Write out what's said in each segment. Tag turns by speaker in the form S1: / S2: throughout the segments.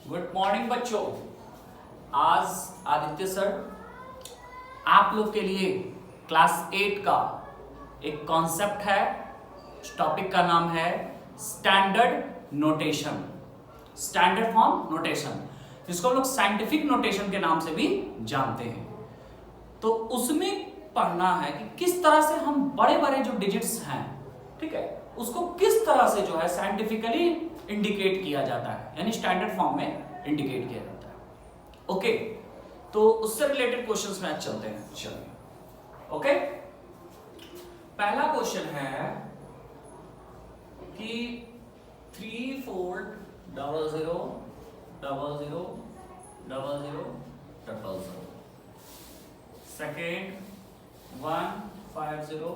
S1: Good morning बच्चों। आज Aditya sir आप लोग के लिए क्लास 8 का एक कॉन्सेप्ट है। टॉपिक का नाम है standard notation, standard form notation, जिसको हम लोग साइंटिफिक नोटेशन के नाम से भी जानते हैं। तो उसमें पढ़ना है कि किस तरह से हम बड़े बड़े जो डिजिट्स हैं, ठीक है, उसको किस तरह से जो है साइंटिफिकली इंडिकेट किया जाता है, यानी स्टैंडर्ड फॉर्म में इंडिकेट किया जाता है। ओके, तो उससे रिलेटेड क्वेश्चंस में आज चलते हैं। चलिए, ओके, पहला क्वेश्चन है कि 3 4 0 0 0 0 0 0 0 0, सेकेंड 1 5 0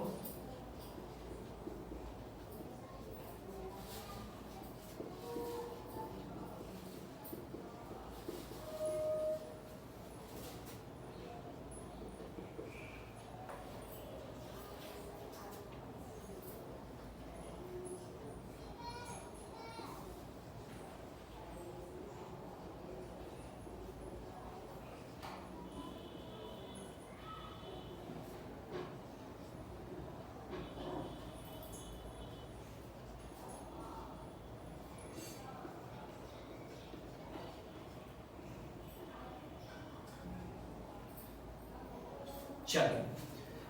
S1: चलिए,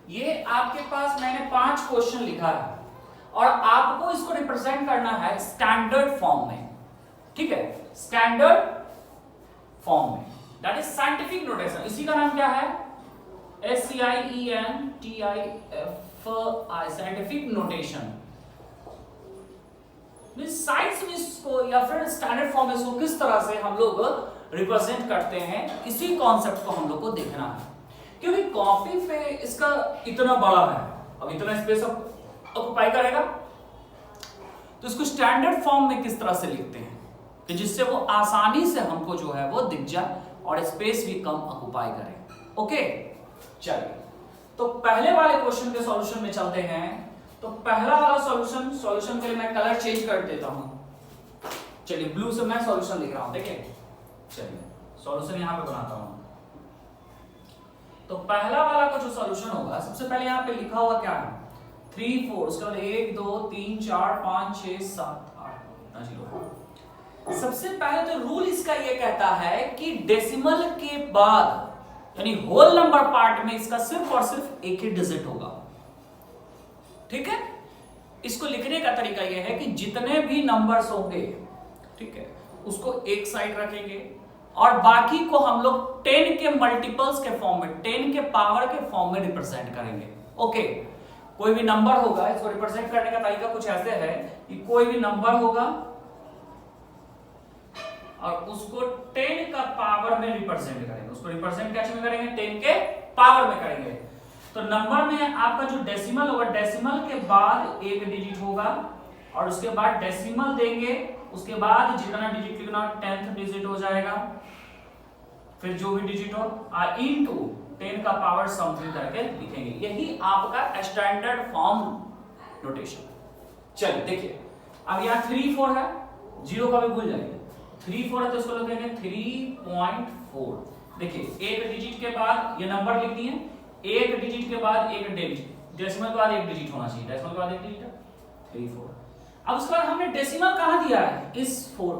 S1: ये आपके पास मैंने 5 क्वेश्चन लिखा है और आपको इसको रिप्रेजेंट करना है स्टैंडर्ड फॉर्म में, ठीक है, स्टैंडर्ड फॉर्म में, दैट इज साइंटिफिक नोटेशन। इसी का नाम क्या है? SCIENTIFI, scientific notation. साइंस में इसको या फिर स्टैंडर्ड फॉर्म में इसको किस तरह से हम लोग रिप्रेजेंट करते हैं, इसी कॉन्सेप्ट को हम लोग को देखना है। क्योंकि कॉपी पे इसका इतना बड़ा है, अब इतना स्पेस ऑक्युपाई करेगा, तो इसको स्टैंडर्ड फॉर्म में किस तरह से लिखते हैं कि जिससे वो आसानी से हमको जो है वो दिख जाए और स्पेस भी कम ऑक्युपाई करे। ओके, चलिए, तो पहले वाले क्वेश्चन के सॉल्यूशन में चलते हैं। तो पहला वाला सॉल्यूशन के लिए मैं कलर चेंज कर देता हूं। चलिए, ब्लू से मैं सॉल्यूशन लिख रहा हूं, देखिए। चलिए, सॉल्यूशन यहां पे बनाता हूं। तो पहला वाला का जो सॉल्यूशन होगा, सबसे पहले यहां पे लिखा हुआ क्या है? 3 4, उसके बाद 1 2 3 4 5 6 7 8 0। सबसे पहले तो रूल इसका ये कहता है कि डेसिमल के बाद यानी होल नंबर पार्ट में इसका सिर्फ और सिर्फ एक ही डिजिट होगा, ठीक है। इसको लिखने का तरीका यह है कि जितने भी नंबर्स होंगे, ठीक है, उसको एक साइड रखेंगे और बाकी को हम लोग 10 के मल्टीपल्स के फॉर्म में, 10 के पावर के फॉर्म में रिप्रेजेंट करेंगे। ओके, कोई भी नंबर होगा, इसको रिप्रेजेंट करने का तरीका कुछ ऐसे है कि कोई भी नंबर होगा और उसको 10 का पावर में रिप्रेजेंट करेंगे। उसको रिप्रेजेंट कैसे में करेंगे? 10 के पावर में करेंगे। तो नंबर में आपका जो डेसिमल होगा, डेसिमल के बाद एक डिजिट होगा और उसके बाद डेसिमल देंगे, उसके बाद जितना डिजिट लिखना 10th डिजिट हो जाएगा, फिर जो भी डिजिट हो इनटू 10 का पावर समथिंग करके लिखेंगे। यही आपका स्टैंडर्ड फॉर्म नोटेशन। चलिए देखिए, अब यहाँ 3 4 है, 0 का भी भूल जाइए। 3 4 है तो इसको लिखेंगे 3.4। देखिए, एक डिजिट के बाद ये नंबर लिख दिए, एक डिजिट के बाद एक डिजिट, डेसिमल के बाद एक डिजिट होना चाहिए, डेसिमल के बाद एक डिजिट है 3 4। अब उसके बाद हमने डेसिमल कहां दिया है? इस 4,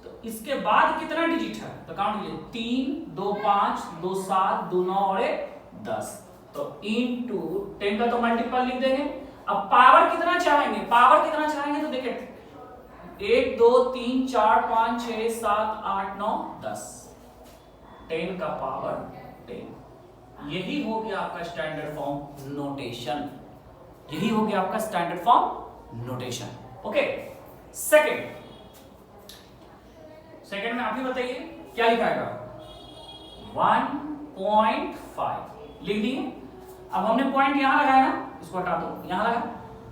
S1: तो इसके बाद कितना डिजिट है? तो काउंट कीजिए, 3 2 5 2 7 2 9 और 1 10। तो इनटू 10 का तो मल्टीपल लिख देंगे। अब पावर कितना चाहेंगे? पावर कितना चाहेंगे? तो देखिए 1 2 3 4 5 6 7 8 9 10, 10 का पावर 10। यही हो गया आपका स्टैंडर्ड फॉर्म नोटेशन। यही हो गया आपका standard form notation. Okay, second में आप ही बताइए क्या लिखाएगा? 1.5 लिख दिए। अब हमने पॉइंट यहां लगाया ना, इसको हटा दो, यहां लगा।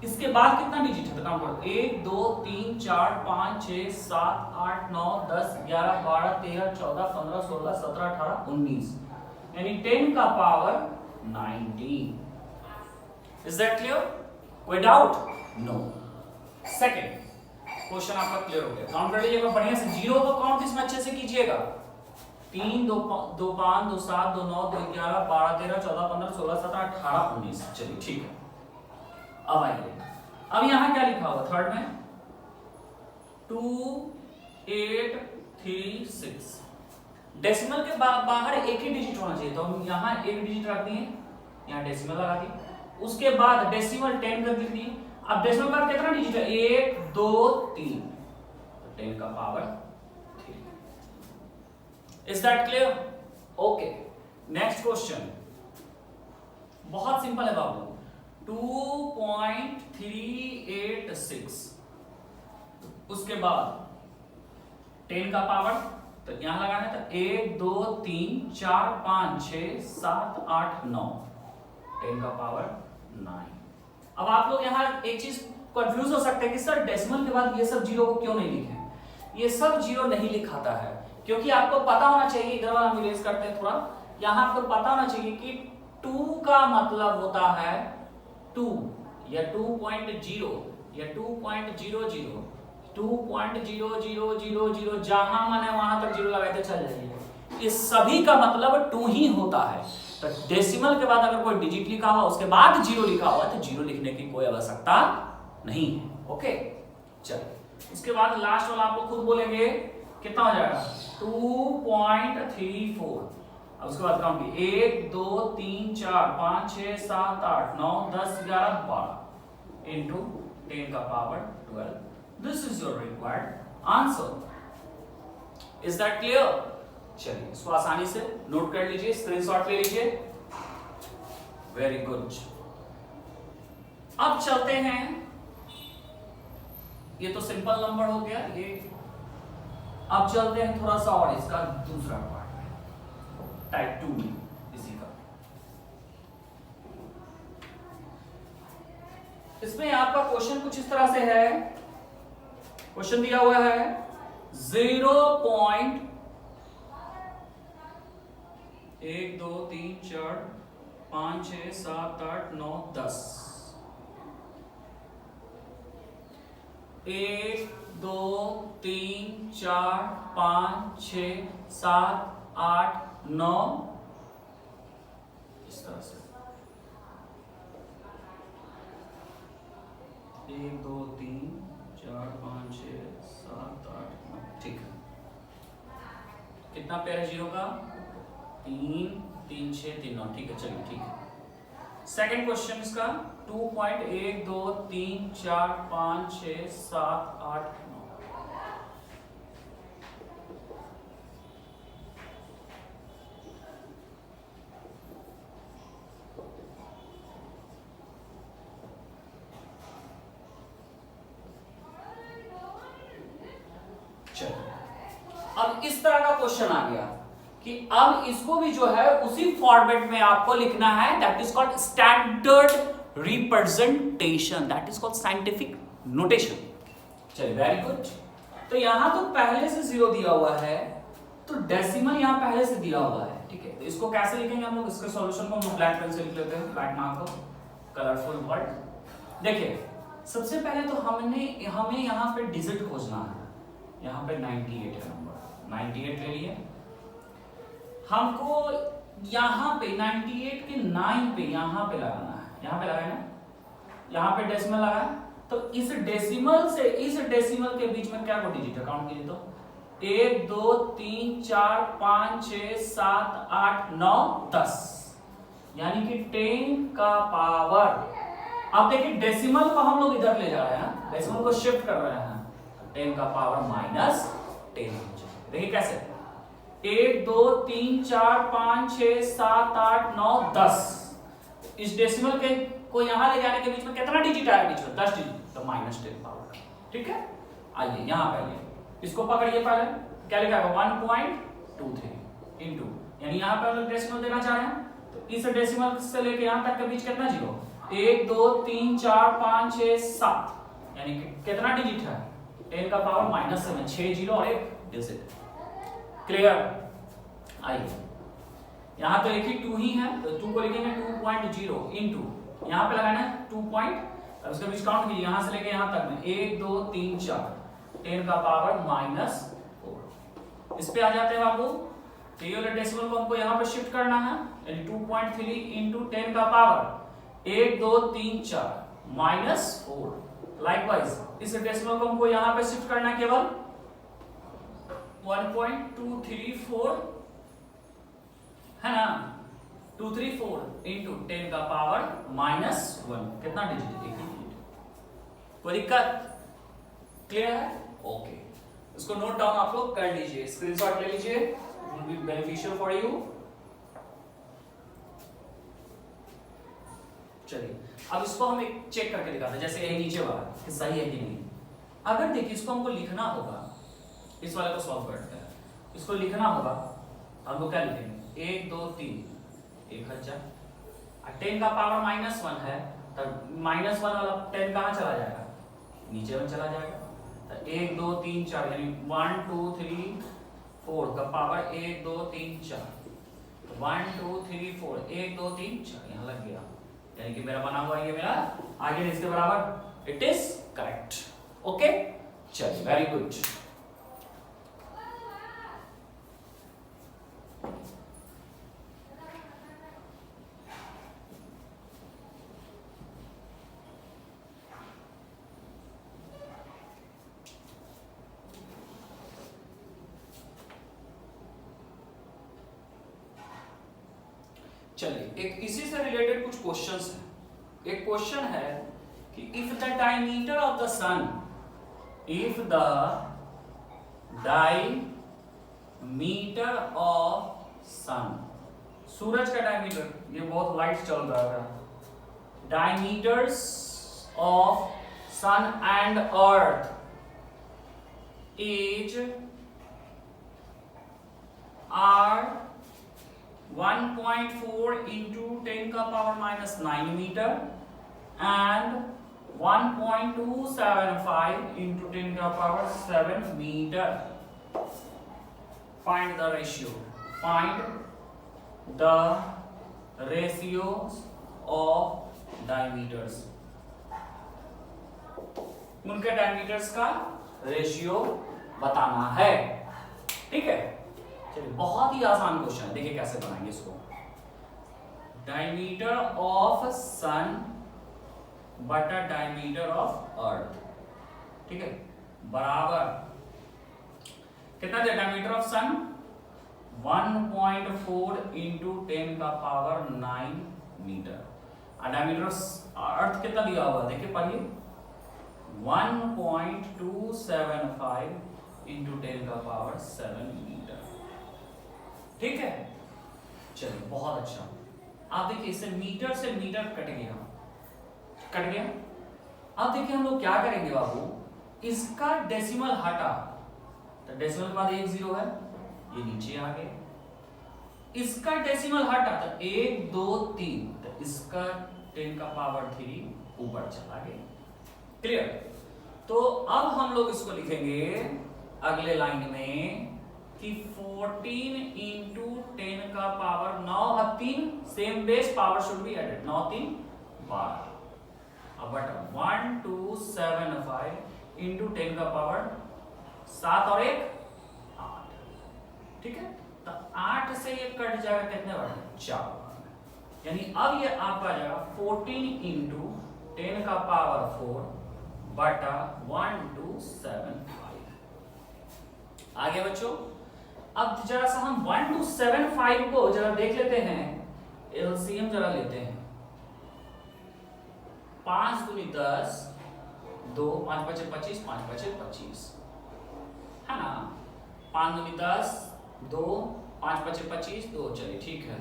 S1: इसके बाद कितना डिजिट है? तो काउंट करो, 1 2 3 4 5 6 7 8 9 10 11 12 13 14 15 16 17 18 19, यानी 10 का पावर 19। Is that clear? कोई डाउट? नो। सेकेंड, क्वेश्चन आपका क्लियर हो गया। काउंट कर लीजिएगा बढ़िया से, जीरो का काउंट इसमें अच्छे से कीजिएगा। 3 2 5 2 7 2 9 2 11 12 13 14 15 16 17 18 19। चलिए ठीक है, अब आइए, अब यहां क्या लिखा हुआ थर्ड में 2 8 3 6। डेसिमल के बाहर एक ही डिजिट होना चाहिए, तो हम यहां एक डिजिट रख दिए, यहां डेसिमल लगा दी, उसके बाद डेसिमल 10 कर दी। अब डेसिमल का कितना डिजिट है, 1 2 3, तो 10 का power 3। Is that clear? Okay, next question बहुत सिंपल है बाबू, 2.386, उसके बाद 10 का पावर, तो यहां लगाना था 1 2 3 4 5 6 7 8 9, 10 का पावर 9। अब आप लोग यहां एक चीज कंफ्यूज हो सकते हैं कि सर डेसिमल के बाद ये सब जीरो को क्यों नहीं लिखे। ये सब जीरो नहीं लिखाता है क्योंकि आपको पता होना चाहिए, इधर वाला हम इरेज करते हैं थोड़ा, यहां आपको पता होना चाहिए कि 2 का मतलब होता है 2 या 2.0 या 2.00, 2.0000, जहां मन है वहां तक जीरो लगाते चल जाइए, इस सभी का मतलब 2 ही होता है। तो डेसिमल के बाद अगर कोई डिजिट लिखा हुआ उसके बाद जीरो लिखा हुआ तो जीरो लिखने की कोई आवश्यकता नहीं है। ओके, चलिए उसके बाद लास्ट वाला आप लोग खुद बोलेंगे कितना हो जाएगा 2.34। अब उसके बाद काउंट 1 2 3 4 5 6 7 8 9 10 11 12 इनटू 10 का power 12। This is your required answer. Is that clear? चलिए इसको आसानी से नोट कर लीजिए, स्क्रीनशॉट ले लीजिए। Very good. अब चलते हैं, ये तो सिंपल नंबर हो गया ये, अब चलते हैं थोड़ा सा और इसका दूसरा पार्ट में, टाइप 2 में इसी का। इसमें आपका क्वेश्चन कुछ इस तरह से है, क्वेश्चन दिया हुआ है 0.1 2 3 4 5 6 7 8 9 10, 1 2 3 4 5 6 7 8 9, इस तरह से 1 2 3 4 5 6 7 8 9, ठीक है। कितना पेयर है जीरो का, 3 3 6 3 9, ठीक है। चलिए ठीक है। सेकंड क्वेश्चन इसका 2.1 2 3 4 5 6 7 8 9। चलो अब इस तरह का क्वेश्चन आ गया कि अब इसको भी जो है उसी फॉर्मेट में आपको लिखना है, that is called standard representation, that is called scientific notation. चलिए वेरी गुड। तो यहां तो पहले से जीरो दिया हुआ है, तो डेसिमल यहां पहले से दिया हुआ है, ठीक है। तो इसको कैसे लिखेंगे हम लोग, इसके सॉल्यूशन को हम ब्लैक पेन से लिख लेते हैं, ब्लैक मार्क को, कलरफुल वर्ड। देखिए सबसे पहले तो हमें यहां पे डिजिट खोजना है, यहां पे 98 है नंबर, 98 ले लिए। हमको यहां पे 98 के 9 पे यहां पे लगाना है, यहां पे लगाना है, यहां पे डेसिमल लगाया, तो इस डेसिमल से इस डेसिमल के बीच में क्या को डिजिट है, काउंट कीजिए तो 1 2 3 4 5 6 7 8 9 10, यानी कि 10 का पावर। अब देखिए डेसिमल को हम लोग इधर ले जा रहे हैं, डेसिमल को शिफ्ट कर रहे हैं, 10 का पावर -10। देखिए कैसे, 1 2 3 4 5 6 7 8 9 10, इस डेसिमल के को यहां ले जाने के बीच में कितना डिजिट आया, बीच में 10 डिजिट, तो -10 पावर, ठीक है। आइए यहां पहले इसको पकड़िए, पहले क्या लिखा है 1.23 इनटू, यानी यहां पर हम डेसिमल देना चाह रहे हैं, तो इस डेसिमल से लेके यहां तक के बीच कितना जीरो, 1 2 3 4 5 6 7, यानी कि कितना डिजिट है, 10 का पावर -7, 6 जीरो और 1 डिजिट। क्लियर? आइए यहां तो एक ही 2 ही है, तो 2 को लिखेंगे 2.0 इनटू, यहां पे लगाना है 2 पॉइंट, अब उसके बीच काउंट कीजिए, यहां से लेके यहां तक में 1 2 3 4, 10 का पावर -4। इस पे आ जाते हैं बाबू, तो ये वाले डेसिमल को हमको यहाँ पे शिफ्ट करना है, यानी 2.3 इंटू 10 का पावर 1 2 3 4 -4। लाइकवाइज इस डेसिमल को हमको यहाँ पे शिफ्ट करना है केवल 1.234 है ना, 234 इंटू 10 का पावर -1। कितना डिजिट? एक ही डिजिट। कोई दिक्कत? क्लियर है? ओके, इसको नोट डाउन आप लोग कर लीजिए, स्क्रीनशॉट ले लीजिए, will be beneficial for you. चलिए अब इसको हम एक चेक करके दिखाते हैं, जैसे ये नीचे वाला कि सही है कि नहीं। अगर देखिए इसको हमको लिखना होगा, इस वाले को सॉल्व करते हैं, इसको लिखना होगा, हमको क्या लिखेंगे? 1 2 3 1000। 10 का पावर -1 है, तब -1 वाला 10 कहाँ चला जाएगा? नीचे में चला जाएगा। तो 1 2 3 4 यानी 1 2 3 4 का पावर 1 2 3 4, 1 2 3 4 1 2 3 4 यहाँ लग गया, यानी कि मेरा बना हुआ ये मेरा आगे इसके बराबर, इट इज करेक्ट। ओके, चलिए, वेरी गुड। चलिए एक इसी से रिलेटेड कुछ क्वेश्चंस हैं। एक क्वेश्चन है कि if the diameter of the sun, if the diameter of sun, सूरज का डायमीटर, ये बहुत लाइट चल रहा है, diameters of sun and earth is are 1.4 into 10 का पावर -9 मीटर and 1.275 into 10 का power 7 metre. Find the ratio. Find the ratios of diameters. उनके डायमीटर्स का रेशियो बताना है, ठीक है। चलिए बहुत ही आसान क्वेश्चन है, देखिए कैसे बनाएंगे इसको। डायमीटर ऑफ सन बटा डायमीटर ऑफ अर्थ, ठीक है, बराबर कितना दे? डायमीटर ऑफ सन 1.4 इंटू 10 का पावर 9 मीटर, और डायमीटर ऑफ अर्थ कितना दिया हुआ देखिए, पढ़िए 1.275 इंटू 10 का पावर 7 मीटर, ठीक है। चलिए बहुत अच्छा, आप देखिए इससे मीटर कट गया। अब देखिए हम लोग क्या करेंगे बाबू, इसका डेसिमल हटा, तो डेसिमल के बाद 1 0 है, ये नीचे आ गया। इसका डेसिमल हटा तो 1 2 3, तो इसका 10 का पावर 3 ऊपर चला गया। क्लियर? तो अब हम लोग इसको लिखेंगे अगले लाइन में कि 14 इंटू 10 का पावर 9 और 3 same base, power should be added, 9 3 12। अब बटा 1275 इंटू 10 का पावर 7 और 1 8, ठीक है। तो 8 से ये कट जाएगा, कितने बार? 4, यानी अब ये आपका जाएगा 14 इंटू 10 का पावर 4 बटा 1275। आगे बच्चों, अब जरा सा हम 1275 को जरा देख लेते हैं, एलसीएम जरा लेते हैं। 5 दूनी 10, 2 5 5 25, 5 5 25 है ना। 5 दूनी 10, 2 5 5 25, 2, चलिए ठीक है।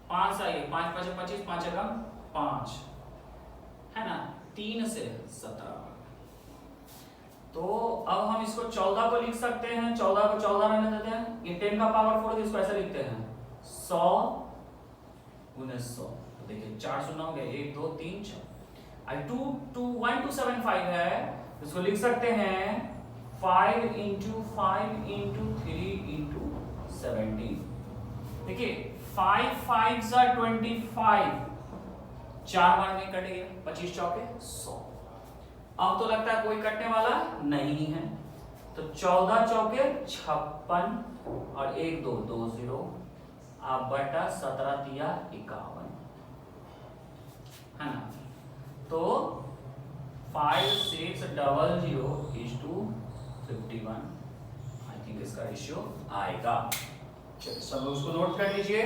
S1: 5 आइए, 5 5 25, 5 एकम 5 है ना, 3 से 17। तो अब हम इसको 14 को लिख सकते हैं, 14 को 14 रहने देते हैं, ये 10 का पावर 4 इसको ऐसे लिखते हैं 100 गुने 100। तो देखिए 4 शून्य हो गया, 1 2 3 4। 1275 है, इसको लिख सकते हैं 5 इंटू 5 इंटू 3 इंटू 17। देखिए 5 5 25, 4 बार में कट गया, 25 चौके 100। अब तो लगता है कोई कटने वाला नहीं है, तो 14 चौके 56 और 1 2 2 0 आप बटा 17 तिया 51 है ना। तो 5 6 0 0 is to 51 आई थिंक इसका रेशियो आएगा। चलिए सब लोग उसको नोट कर लीजिए।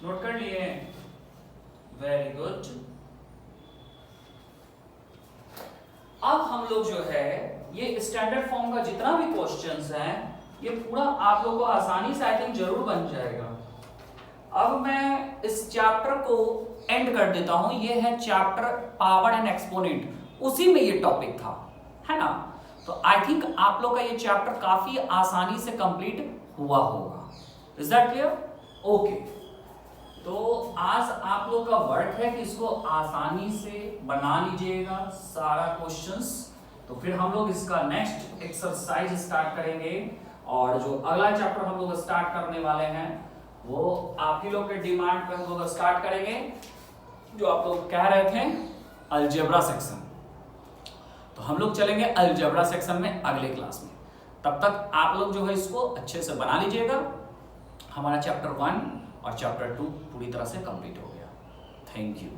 S1: नोट कर लिए, वेरी गुड। अब हम लोग जो है ये स्टैंडर्ड फॉर्म का जितना भी क्वेश्चंस हैं ये पूरा आप लोग को आसानी से आई थिंक जरूर बन जाएगा। अब मैं इस चैप्टर को एंड कर देता हूं। ये है चैप्टर पावर एंड एक्सपोनेंट, उसी में ये टॉपिक था, है ना। तो आई थिंक आप लोग का ये चैप्टर काफी आसानी से कंप्लीट हुआ होगा। Is that clear? ओके, तो आज आप लोग का वर्क है कि इसको आसानी से बना लीजिएगा सारा क्वेश्चंस। तो फिर हम लोग इसका नेक्स्ट एक्सरसाइज स्टार्ट करेंगे और जो अगला चैप्टर हम लोग स्टार्ट करने वाले हैं वो आप ही लोग के डिमांड पे हम लोग स्टार्ट करेंगे, जो आप लोग कह रहे थे अलजेब्रा सेक्शन। तो हम लोग चलेंगे अलजेब्रा सेक्शन में अगले क्लास में। तब तक आप लोग जो है इसको अच्छे से बना लीजिएगा। हमारा चैप्टर 1 और चैप्टर 2 पूरी तरह से कंप्लीट हो गया। Thank you.